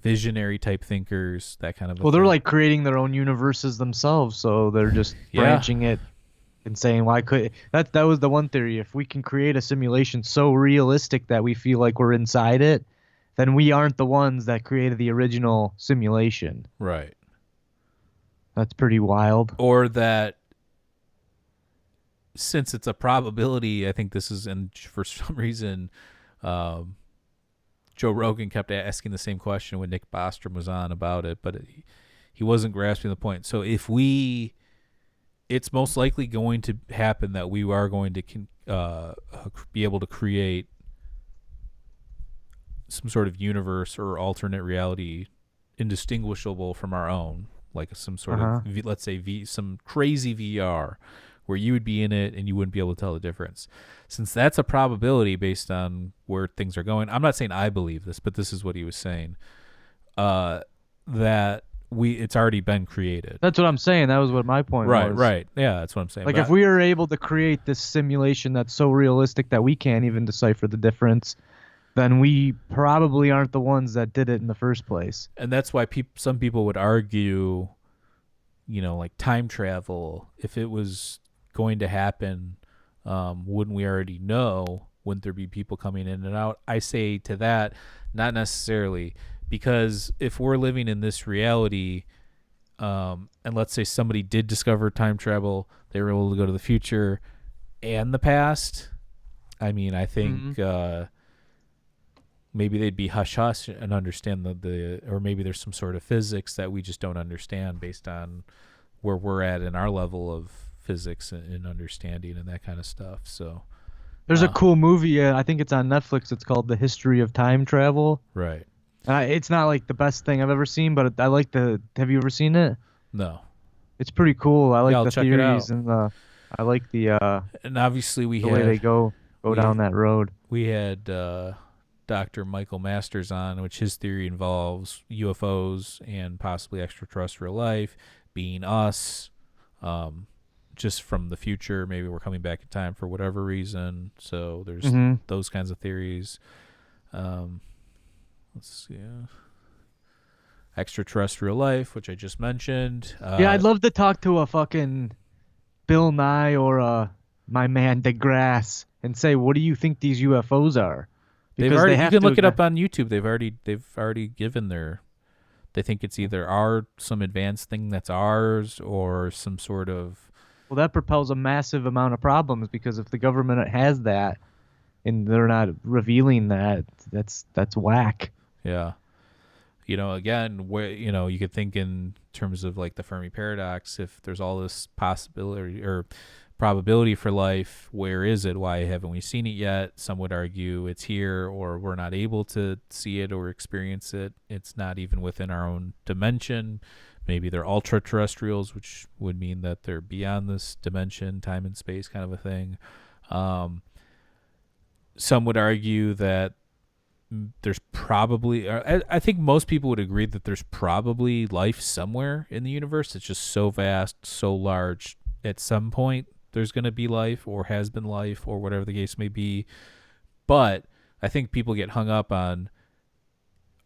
Speaker 1: visionary type thinkers, that kind of a
Speaker 2: thing. They're like creating their own universes themselves, so they're just branching it and saying, why could that was the one theory. If we can create a simulation so realistic that we feel like we're inside it, then we aren't the ones that created the original simulation.
Speaker 1: Right.
Speaker 2: That's pretty wild.
Speaker 1: Or that since it's a probability, I think this is, and for some reason Joe Rogan kept asking the same question when Nick Bostrom was on about it, but he wasn't grasping the point. So it's most likely going to happen that we are going to be able to create some sort of universe or alternate reality indistinguishable from our own, like some sort of, let's say, some crazy VR where you would be in it and you wouldn't be able to tell the difference. Since that's a probability based on where things are going, I'm not saying I believe this, but this is what he was saying, that it's already been created.
Speaker 2: That's what I'm saying. That was what my point was.
Speaker 1: Right. Yeah, that's what I'm saying.
Speaker 2: Like, if we are able to create this simulation that's so realistic that we can't even decipher the difference, then we probably aren't the ones that did it in the first place.
Speaker 1: And that's why some people would argue, like time travel, if it was going to happen, wouldn't we already know? Wouldn't there be people coming in and out? I say to that, not necessarily, because if we're living in this reality, and let's say somebody did discover time travel, they were able to go to the future and the past, I mean, I think maybe they'd be hush-hush and understand or maybe there's some sort of physics that we just don't understand based on where we're at in our level of physics and understanding and that kind of stuff. So
Speaker 2: there's a cool movie, I think it's on Netflix, it's called The History of Time Travel.
Speaker 1: Right.
Speaker 2: It's not like the best thing I've ever seen, but I like have you ever seen it?
Speaker 1: No.
Speaker 2: It's pretty cool. I like the
Speaker 1: check it out.
Speaker 2: theories and I like the
Speaker 1: and obviously the
Speaker 2: way they go down that road.
Speaker 1: We had Dr. Michael Masters on, which his theory involves UFOs and possibly extraterrestrial life being us, just from the future. Maybe we're coming back in time for whatever reason. So there's those kinds of theories. Let's see. Extraterrestrial life, which I just mentioned.
Speaker 2: Yeah, I'd love to talk to a fucking Bill Nye or my man DeGrasse and say, what do you think these UFOs are?
Speaker 1: Because you can look it up on YouTube. They've already given they think it's either some advanced thing that's ours or some sort of.
Speaker 2: Well, that propels a massive amount of problems, because if the government has that and they're not revealing that, that's whack.
Speaker 1: Yeah. Again, where, you could think in terms of like the Fermi paradox. If there's all this possibility or probability for life, where is it? Why haven't we seen it yet? Some would argue it's here, or we're not able to see it or experience it. It's not even within our own dimension. Maybe they're ultra terrestrials, which would mean that they're beyond this dimension, time and space kind of a thing. Some would argue that there's probably, I think most people would agree that there's probably life somewhere in the universe. It's just so vast, so large. At some point, there's going to be life, or has been life, or whatever the case may be. But I think people get hung up on,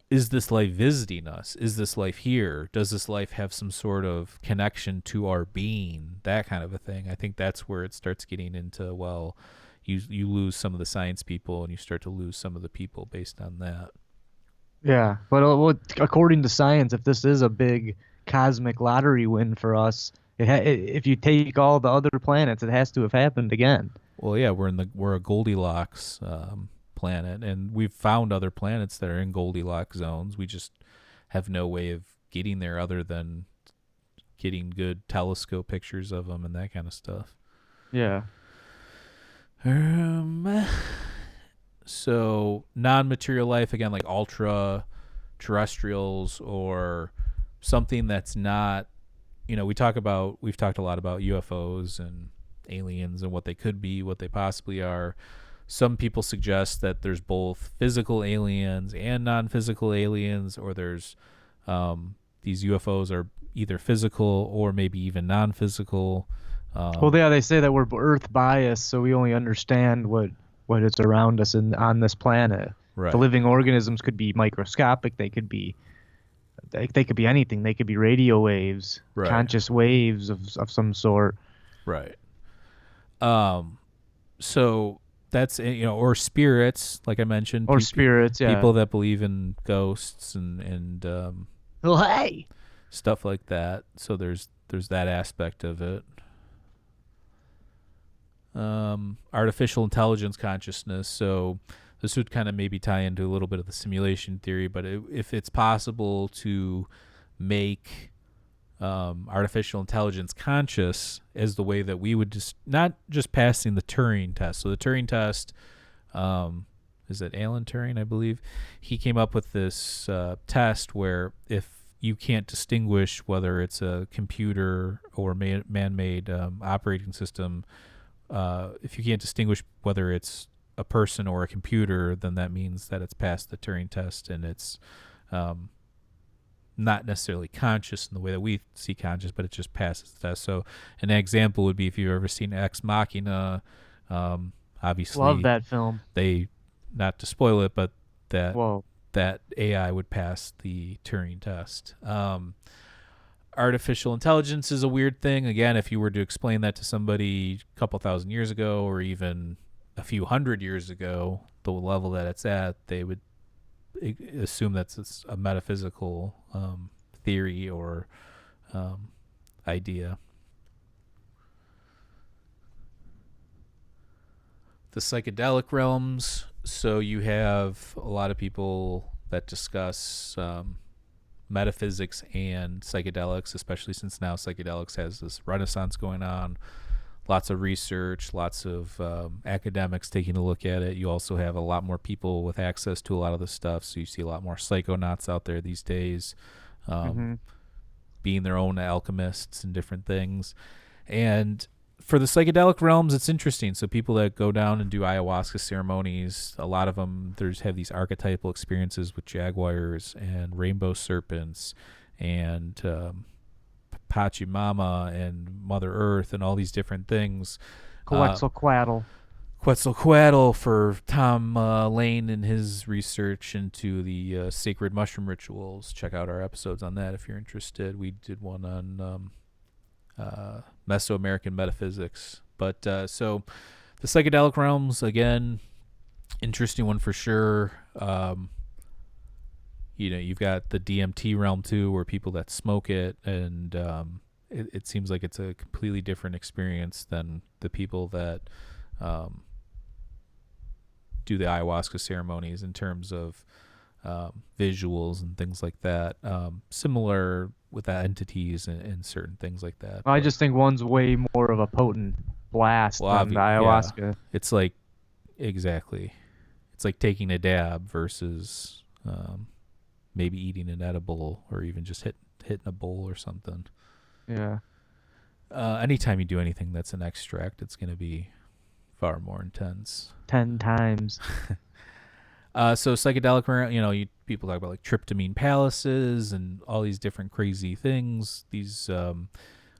Speaker 1: is this life visiting us? Is this life here? Does this life have some sort of connection to our being? That kind of a thing. I think that's where it starts getting into, well, you lose some of the science people and you start to lose some of the people based on that.
Speaker 2: Yeah, but according to science, if this is a big cosmic lottery win for us, if you take all the other planets, it has to have happened again.
Speaker 1: Well, yeah, we're a Goldilocks planet, and we've found other planets that are in Goldilocks zones. We just have no way of getting there other than getting good telescope pictures of them and that kind of stuff.
Speaker 2: Yeah.
Speaker 1: So non-material life, again, like ultra terrestrials or something that's not, we've talked a lot about UFOs and aliens and what they could be, what they possibly are. Some people suggest that there's both physical aliens and non-physical aliens, or there's these UFOs are either physical or maybe even non-physical.
Speaker 2: Well, yeah, they say that we're Earth biased, so we only understand what is around us on this planet.
Speaker 1: Right.
Speaker 2: The living organisms could be microscopic. They could be anything. They could be radio waves,
Speaker 1: right.
Speaker 2: Conscious waves of some sort.
Speaker 1: Right. So that's, or spirits, like I mentioned.
Speaker 2: Or spirits, yeah.
Speaker 1: People that believe in ghosts and
Speaker 2: hey,
Speaker 1: stuff like that. So there's that aspect of it. Artificial intelligence consciousness. So this would kind of maybe tie into a little bit of the simulation theory, but if it's possible to make artificial intelligence conscious as the way that we would not just passing the Turing test. So the Turing test, is it Alan Turing, I believe? He came up with this test where if you can't distinguish whether it's a computer or man-made operating system. If you can't distinguish whether it's a person or a computer, then that means that it's passed the Turing test, and it's not necessarily conscious in the way that we see conscious, but it just passes the test. So an example would be if you've ever seen Ex Machina. Obviously,
Speaker 2: Love that film.
Speaker 1: they, not to spoil it, but
Speaker 2: Whoa.
Speaker 1: that AI would pass the Turing test. Artificial intelligence is a weird thing. Again, if you were to explain that to somebody a couple thousand years ago, or even a few hundred years ago, the level that it's at, they would assume that it's a metaphysical theory or idea. The psychedelic realms. So you have a lot of people that discuss metaphysics and psychedelics, especially since now psychedelics has this renaissance going on. Lots of research, lots of academics taking a look at it. You also have a lot more people with access to a lot of this stuff, so you see a lot more psychonauts out there these days, being their own alchemists and different things. And for the psychedelic realms, it's interesting. So people that go down and do ayahuasca ceremonies, a lot of them have these archetypal experiences with jaguars and rainbow serpents and Pachamama and Mother Earth and all these different things.
Speaker 2: Quetzalcoatl.
Speaker 1: Quetzalcoatl for Tom Lane and his research into the sacred mushroom rituals. Check out our episodes on that if you're interested. We did one on Mesoamerican metaphysics. But so the psychedelic realms, again, interesting one for sure. You've got the DMT realm too, where people that smoke it, and it seems like it's a completely different experience than the people that do the ayahuasca ceremonies in terms of visuals and things like that. Similar with entities and certain things like that.
Speaker 2: I just think one's way more of a potent blast than the ayahuasca.
Speaker 1: Yeah. It's like, exactly. It's like taking a dab versus maybe eating an edible or even just hitting a bowl or something.
Speaker 2: Yeah.
Speaker 1: Anytime you do anything that's an extract, it's going to be far more intense.
Speaker 2: 10 times.
Speaker 1: So psychedelic, people talk about like tryptamine palaces and all these different crazy things. These,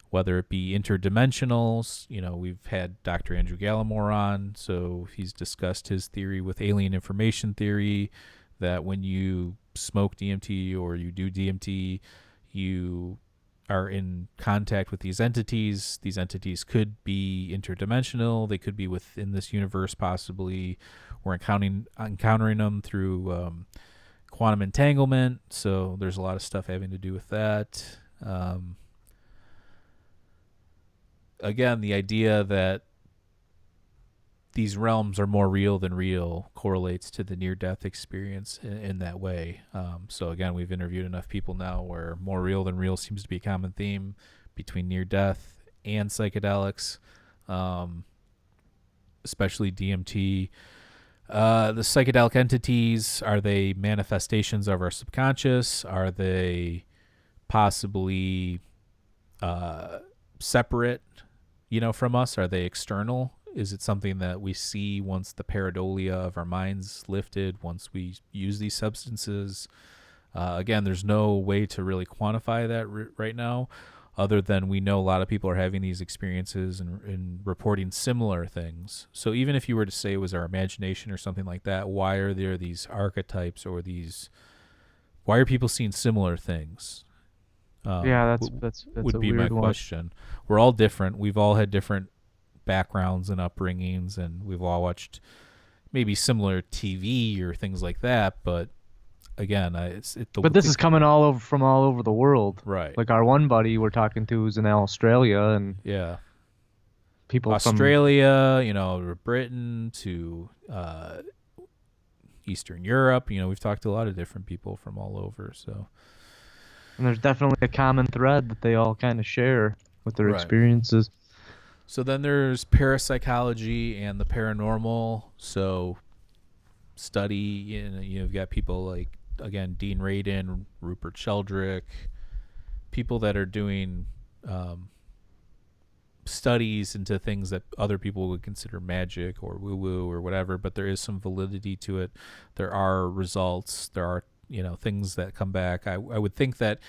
Speaker 1: whether it be interdimensionals, we've had Dr. Andrew Gallimore on, so he's discussed his theory with alien information theory, that when you smoke DMT or you do DMT, you are in contact with these entities. These entities could be interdimensional. They could be within this universe, possibly. We're encountering them through quantum entanglement. So there's a lot of stuff having to do with that. Again, the idea that these realms are more real than real correlates to the near-death experience in that way. So again, we've interviewed enough people now where more real than real seems to be a common theme between near-death and psychedelics, especially DMT. The psychedelic entities, are they manifestations of our subconscious? Are they possibly separate, from us? Are they external? Is it something that we see once the pareidolia of our minds lifted, once we use these substances? Again, there's no way to really quantify that right now, other than we know a lot of people are having these experiences and reporting similar things. So even if you were to say it was our imagination or something like that, why are there these archetypes or why are people seeing similar things?
Speaker 2: Yeah, that's
Speaker 1: would
Speaker 2: a
Speaker 1: be
Speaker 2: weird
Speaker 1: my
Speaker 2: one.
Speaker 1: question. We're all different. We've all had different backgrounds and upbringings, and we've all watched maybe similar TV or things like that. But again,
Speaker 2: But this is coming from all over the world.
Speaker 1: Right.
Speaker 2: Like our one buddy we're talking to is in Australia, and
Speaker 1: yeah,
Speaker 2: people
Speaker 1: Australia, Britain to Eastern Europe. We've talked to a lot of different people from all over. So,
Speaker 2: and there's definitely a common thread that they all kind of share with their
Speaker 1: Right.
Speaker 2: experiences.
Speaker 1: So then there's parapsychology and the paranormal. So you've got people like, again, Dean Radin, Rupert Sheldrake, people that are doing studies into things that other people would consider magic or woo-woo or whatever, but there is some validity to it. There are results. There are, things that come back. I would think that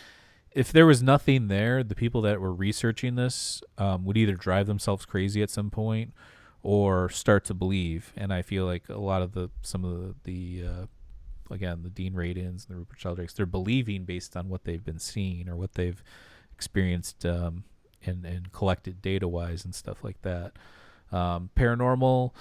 Speaker 1: if there was nothing there, the people that were researching this would either drive themselves crazy at some point or start to believe. And I feel like a lot of some of the again, the Dean Radins and the Rupert Sheldrake's, they're believing based on what they've been seeing or what they've experienced and collected data-wise and stuff like that. Paranormal,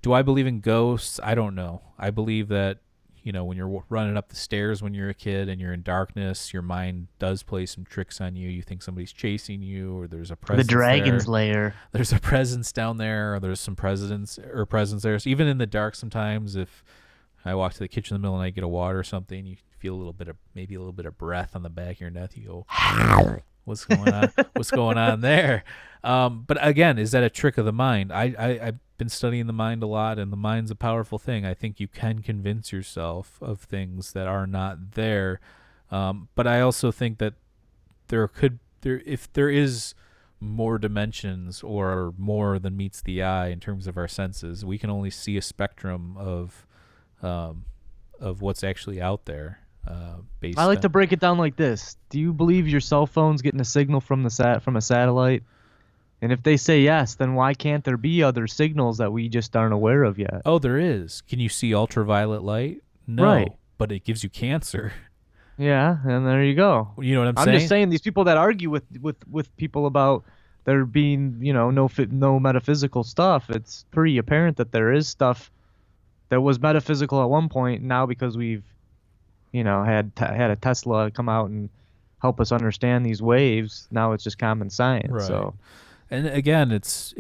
Speaker 1: do I believe in ghosts? I don't know. I believe that, when you're running up the stairs when you're a kid and you're in darkness, your mind does play some tricks on you. You think somebody's chasing you, or there's a presence
Speaker 2: The dragon's
Speaker 1: there.
Speaker 2: lair.
Speaker 1: There's a presence down there, or there's some presence there. So even in the dark sometimes, if I walk to the kitchen in the middle of the night, get a water or something, you feel maybe a little bit of breath on the back of your neck. You go, what's going on? What's going on there? But again, is that a trick of the mind? I've been studying the mind a lot, and the mind's a powerful thing. I think you can convince yourself of things that are not there. But I also think that if there is more dimensions or more than meets the eye in terms of our senses, we can only see a spectrum of what's actually out there.
Speaker 2: I like to break it down like this. Do you believe your cell phone's getting a signal from a satellite? And if they say yes, then why can't there be other signals that we just aren't aware of yet?
Speaker 1: Oh, there is. Can you see ultraviolet light? No,
Speaker 2: right.
Speaker 1: But it gives you cancer.
Speaker 2: Yeah, and there you go.
Speaker 1: You know what I'm saying?
Speaker 2: I'm just saying these people that argue with people about there being, no metaphysical stuff, it's pretty apparent that there is stuff that was metaphysical at one point. Now because we've had a Tesla come out and help us understand these waves, now it's just common science.
Speaker 1: Right.
Speaker 2: So,
Speaker 1: and again, it's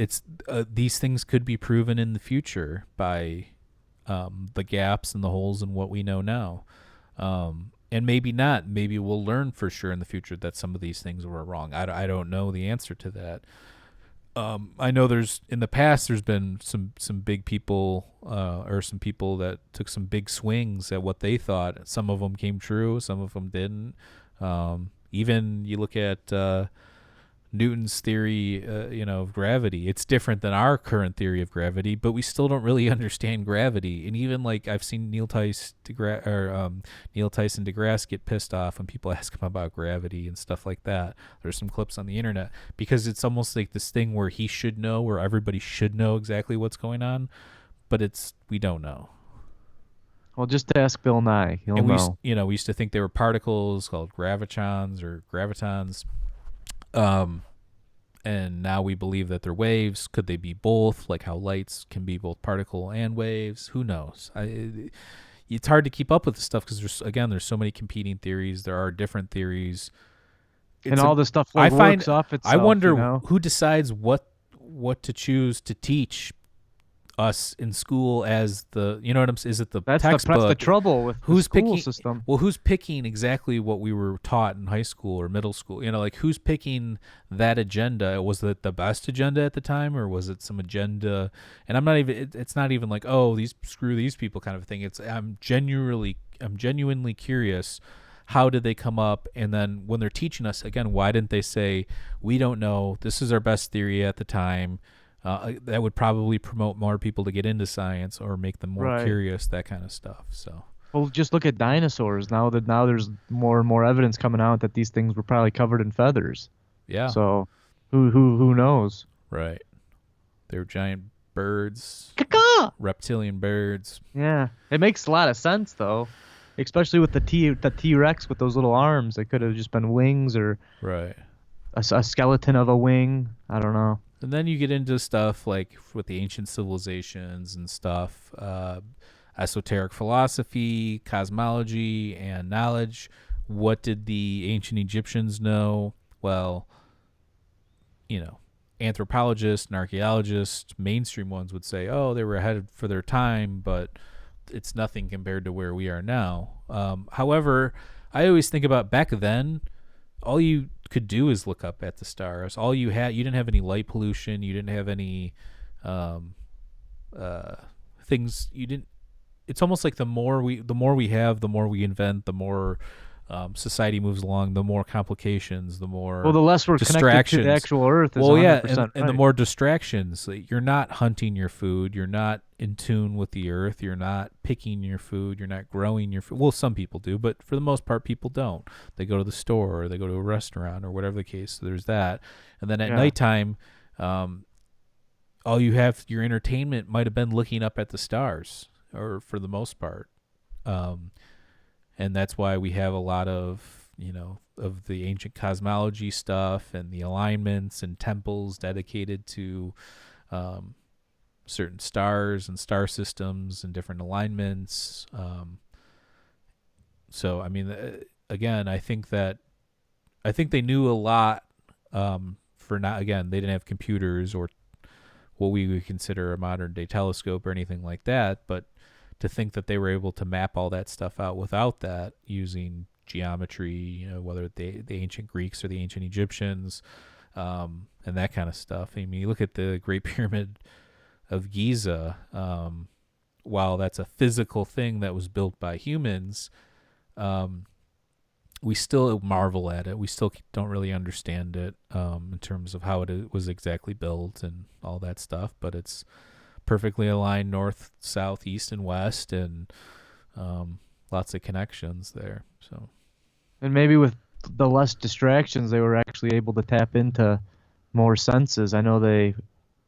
Speaker 1: these things could be proven in the future by the gaps and the holes in what we know now, and maybe not. Maybe we'll learn for sure in the future that some of these things were wrong. I don't know the answer to that. I know in the past there's been some big people or some people that took some big swings at what they thought. Some of them came true, some of them didn't. Even you look at Newton's theory, of gravity. It's different than our current theory of gravity, but we still don't really understand gravity. And even like I've seen Neil Tyson deGrasse get pissed off when people ask him about gravity and stuff like that. There's some clips on the internet because it's almost like this thing where he should know, where everybody should know exactly what's going on, but we don't know.
Speaker 2: Well, just ask Bill Nye. He'll know.
Speaker 1: We used to think they were particles called gravitons or gravitons. And now we believe that they're waves. Could they be both? Like how lights can be both particle and waves? Who knows? It's hard to keep up with this stuff because there's so many competing theories. There are different theories.
Speaker 2: And all the stuff works off itself.
Speaker 1: I wonder who decides what to choose to teach us in school as is it the textbook?
Speaker 2: That's the trouble with the school system.
Speaker 1: Well, who's picking exactly what we were taught in high school or middle school? Who's picking that agenda? Was it the best agenda at the time, or was it some agenda? And it's not even like, oh, screw these people kind of thing. I'm genuinely curious. How did they come up? And then when they're teaching us again, why didn't they say, we don't know, this is our best theory at the time? That would probably promote more people to get into science or make them more curious, that kind of stuff. So,
Speaker 2: well, just look at dinosaurs. Now there's more and more evidence coming out that these things were probably covered in feathers.
Speaker 1: Yeah.
Speaker 2: So, who knows?
Speaker 1: Right. They were giant birds, reptilian birds.
Speaker 2: Yeah, it makes a lot of sense though, especially with the T-Rex with those little arms. It could have just been wings or a skeleton of a wing. I don't know.
Speaker 1: And then you get into stuff like with the ancient civilizations and stuff, esoteric philosophy, cosmology, and knowledge. What did the ancient Egyptians know? Well, anthropologists and archaeologists, mainstream ones would say, oh, they were ahead for their time, but it's nothing compared to where we are now. However, I always think about back then, all you could do is look up at the stars. All you didn't have any light pollution. You didn't have any things. It's almost like the more we have, the more we invent, the more society moves along, the more complications, the
Speaker 2: Well,
Speaker 1: more
Speaker 2: the less we're connected to the
Speaker 1: distractions.
Speaker 2: actual Earth is
Speaker 1: Well, yeah, and
Speaker 2: 100%
Speaker 1: the
Speaker 2: right.
Speaker 1: more distractions. Like, you're not hunting your food. You're not in tune with the earth. You're not picking your food. You're not growing your food. Well, some people do, but for the most part, people don't. They go to the store or they go to a restaurant or whatever the case. So there's that. And then at
Speaker 2: Yeah.
Speaker 1: nighttime, all you have, your entertainment might have been looking up at the stars, or for the most part. Um, and that's why we have a lot of, of the ancient cosmology stuff and the alignments and temples dedicated to certain stars and star systems and different alignments. So I mean, again, I think they knew a lot. For not, again, they didn't have computers or what we would consider a modern day telescope or anything like that, but to think that they were able to map all that stuff out without that, using geometry, whether the ancient Greeks or the ancient Egyptians, and that kind of stuff. I mean, you look at the Great Pyramid of Giza. While that's a physical thing that was built by humans, we still marvel at it. We still don't really understand it in terms of how it was exactly built and all that stuff. But it's perfectly aligned north, south, east, and west, and lots of connections there. So,
Speaker 2: And maybe with the less distractions, they were actually able to tap into more senses. I know they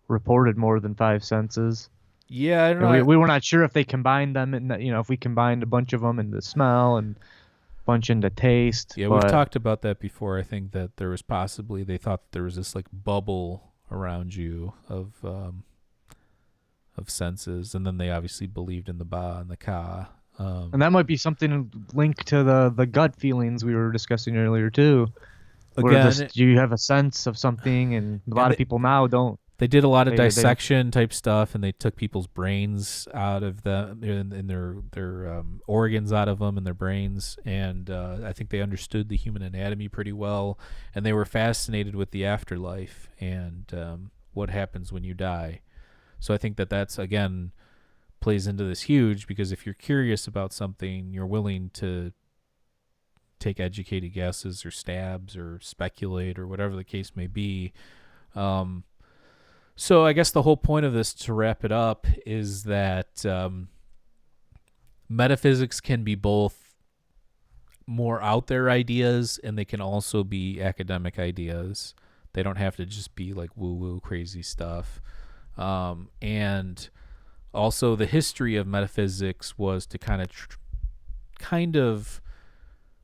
Speaker 2: reported more than 5 senses.
Speaker 1: yeah, I don't
Speaker 2: And
Speaker 1: know.
Speaker 2: we were not sure if they combined them, and if we combined a bunch of them into smell and a bunch into taste.
Speaker 1: Yeah, we've
Speaker 2: but
Speaker 1: talked about that before. I think that there was possibly, they thought there was this like bubble around you of senses, and then they obviously believed in the ba and the ka.
Speaker 2: And that might be something linked to the gut feelings we were discussing earlier too. Where
Speaker 1: Again,
Speaker 2: you have a sense of something, and a lot of people now don't.
Speaker 1: they did a lot of
Speaker 2: They don't.
Speaker 1: dissection type stuff, and they took people's brains out of them, and their organs out of them and their brains, and I think they understood the human anatomy pretty well, and they were fascinated with the afterlife and what happens when you die. So I think that that's, again, plays into this huge, because if you're curious about something, you're willing to take educated guesses or stabs or speculate or whatever the case may be. So I guess the whole point of this, to wrap it up, is that metaphysics can be both more out there ideas, and they can also be academic ideas. They don't have to just be like woo-woo crazy stuff. And also the history of metaphysics was to kind of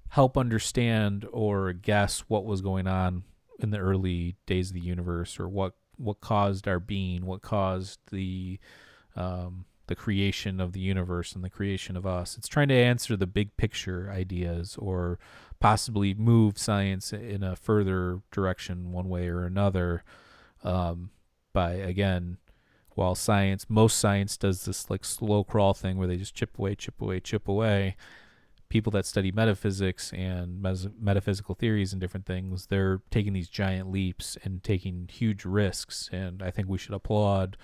Speaker 1: help understand or guess what was going on in the early days of the universe, or what caused our being, what caused the creation of the universe and the creation of us. It's trying to answer the big picture ideas, or possibly move science in a further direction one way or another, by, again, while most science does this like slow crawl thing where they just chip away, people that study metaphysics and metaphysical theories and different things, they're taking these giant leaps and taking huge risks. And I think we should applaud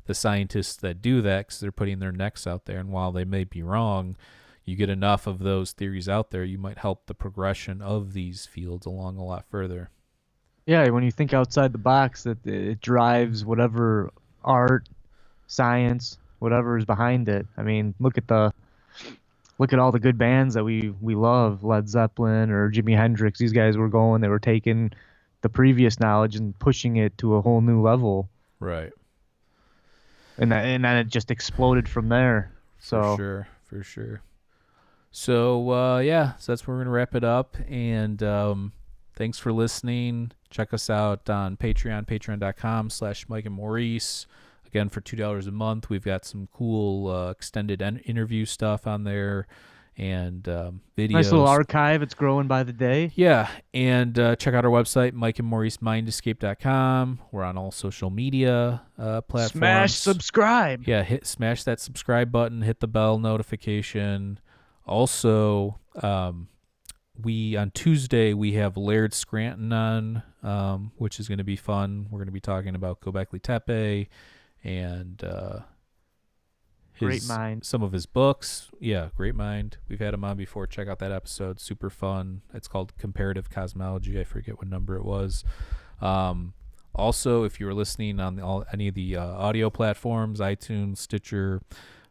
Speaker 1: the scientists that do that, because they're putting their necks out there. And while they may be wrong, you get enough of those theories out there, you might help the progression of these fields along a lot further.
Speaker 2: Yeah, when you think outside the box, that it drives whatever art, science, whatever is behind it. I mean, look at all the good bands that we love, Led Zeppelin or Jimi Hendrix. These guys they were taking the previous knowledge and pushing it to a whole new level.
Speaker 1: Right.
Speaker 2: And then it just exploded from there. So
Speaker 1: For sure. So yeah, so that's where we're gonna wrap it up. And thanks for listening. Check us out on Patreon, patreon.com/Mike and Maurice. Again, for $2 a month, we've got some cool extended interview stuff on there, and videos.
Speaker 2: Nice little archive. It's growing by the day.
Speaker 1: Yeah, and check out our website, MikeandMauriceMindescape.com. We're on all social media platforms.
Speaker 2: Smash subscribe.
Speaker 1: Yeah, smash that subscribe button, hit the bell notification. Also, on Tuesday we have Laird Scranton on, which is going to be fun. We're going to be talking about Göbekli Tepe and
Speaker 2: Great mind.
Speaker 1: some of his books. Yeah, great mind. We've had him on before. Check out that episode. Super fun. It's called Comparative Cosmology. I forget what number it was. Also, if you were listening on any of the audio platforms, iTunes, Stitcher,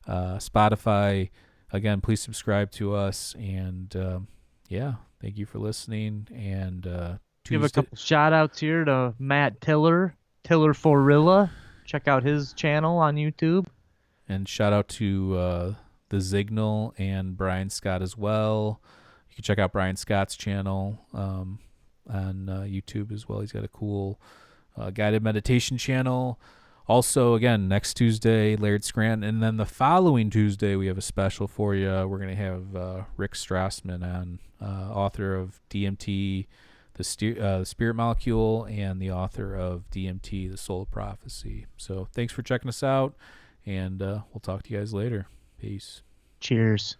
Speaker 1: Spotify, again, please subscribe to us. And yeah, thank you for listening. And
Speaker 2: Give a couple shout outs here to Matt Tiller, Tiller Forilla. Check out his channel on YouTube.
Speaker 1: And shout out to the Zignal and Brian Scott as well. You can check out Brian Scott's channel on YouTube as well. He's got a cool guided meditation channel. Also, again, next Tuesday, Laird Scranton. And then the following Tuesday, we have a special for you. We're going to have Rick Strassman on, author of DMT, the Spirit Molecule, and the author of DMT, The Soul of Prophecy. So thanks for checking us out, and we'll talk to you guys later. Peace.
Speaker 2: Cheers.